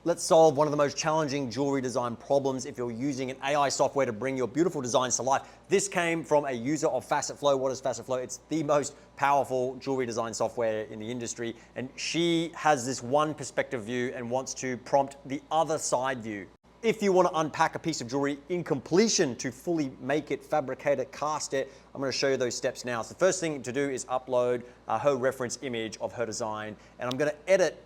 Let's solve one of the most challenging jewelry design problems if you're using an AI software to bring your beautiful designs to life. This came from a user of FacetFlow. What is FacetFlow? It's the most powerful jewelry design software in the industry. And she has this one perspective view and wants to prompt the other side view. If you want to unpack a piece of jewelry in completion to fully make it, fabricate it, cast it, I'm going to show you those steps now. So the first thing to do is upload her reference image of her design. And I'm going to edit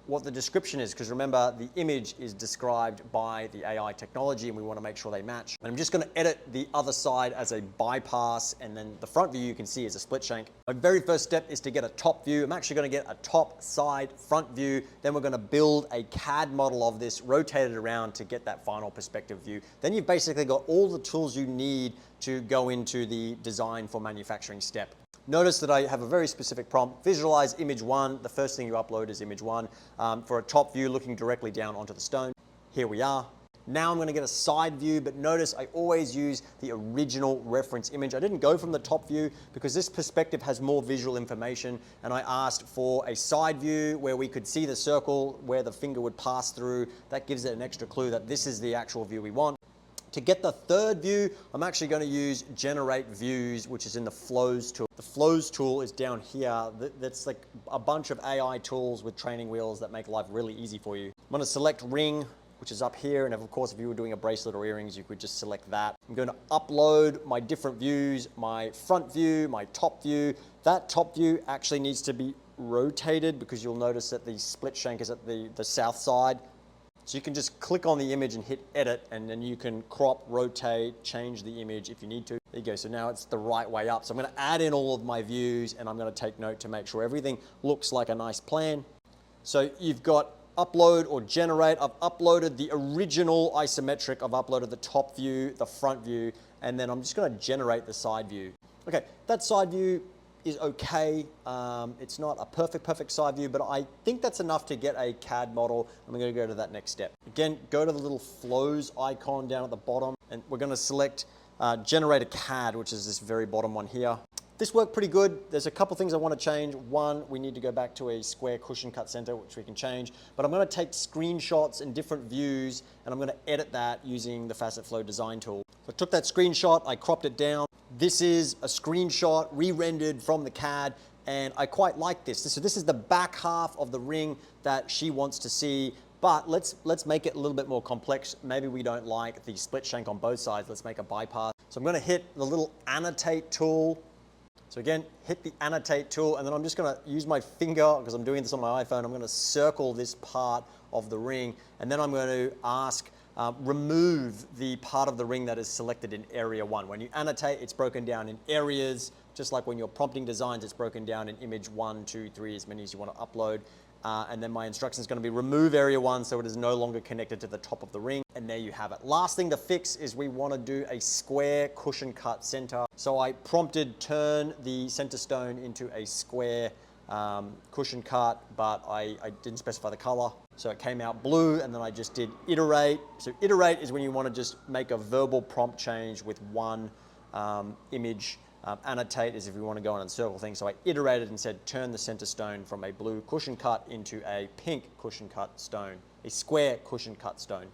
what the description is, because remember, the image is described by the AI technology and we want to make sure they match. And I'm just going to edit the other side as a bypass, and then the front view you can see is a split shank. My very first step is to get a top view. I'm actually going to get a top, side, front view. Then we're going to build a CAD model of this, rotate it around to get that final perspective view. Then you've basically got all the tools you need to go into the design for manufacturing step. Notice that I have a very specific prompt. Visualize image one. The first thing you upload is image one for a top view looking directly down onto the stone. Here we are. Now I'm going to get a side view, but notice I always use the original reference image. I didn't go from the top view because this perspective has more visual information, and I asked for a side view where we could see the circle where the finger would pass through. That gives it an extra clue that this is the actual view we want. To get the third view, I'm actually going to use Generate Views, which is in the Flows tool. The Flows tool is down here. That's like a bunch of AI tools with training wheels that make life really easy for you. I'm going to select Ring, which is up here. And of course, if you were doing a bracelet or earrings, you could just select that. I'm going to upload my different views, my front view, my top view. That top view actually needs to be rotated because you'll notice that the split shank is at the south side. So you can just click on the image and hit edit, and then you can crop, rotate, change the image if you need to. There you go. So now it's the right way up. So I'm going to add in all of my views, and I'm going to take note to make sure everything looks like a nice plan. So you've got upload or generate. I've uploaded the original isometric. I've uploaded the top view, the front view, and then I'm just going to generate the side view. Okay, that side view is okay. It's not a perfect side view, but I think that's enough to get a CAD model. I'm going to go to that next step. Again, go to the little flows icon down at the bottom, and we're going to select Generate a CAD, which is this very bottom one here. This worked pretty good. There's a couple things I want to change. One, we need to go back to a square cushion cut center, which we can change, but I'm going to take screenshots and different views, and I'm going to edit that using the FacetFlow design tool. So I took that screenshot, I cropped it down. This is a screenshot re-rendered from the CAD, and I quite like this. So this is the back half of the ring that she wants to see, but let's make it a little bit more complex. Maybe we don't like the split shank on both sides. Let's make a bypass. So I'm going to hit the little annotate tool. So again, hit the annotate tool, and then I'm just going to use my finger, because I'm doing this on my iPhone, I'm going to circle this part of the ring, and then I'm going to ask remove the part of the ring that is selected in area 1. When you annotate, it's broken down in areas, just like when you're prompting designs, it's broken down in image 1, 2, 3, as many as you want to upload. And then my instruction is going to be remove area 1 so it is no longer connected to the top of the ring. And there you have it. Last thing to fix is we want to do a square cushion cut center. So I prompted turn the center stone into a square cushion cut, but I didn't specify the color. So it came out blue, and then I just did iterate. So iterate is when you want to just make a verbal prompt change with one image. Annotate is if you want to go on and circle things. So I iterated and said, turn the center stone from a blue cushion cut into a pink cushion cut stone, a square cushion cut stone.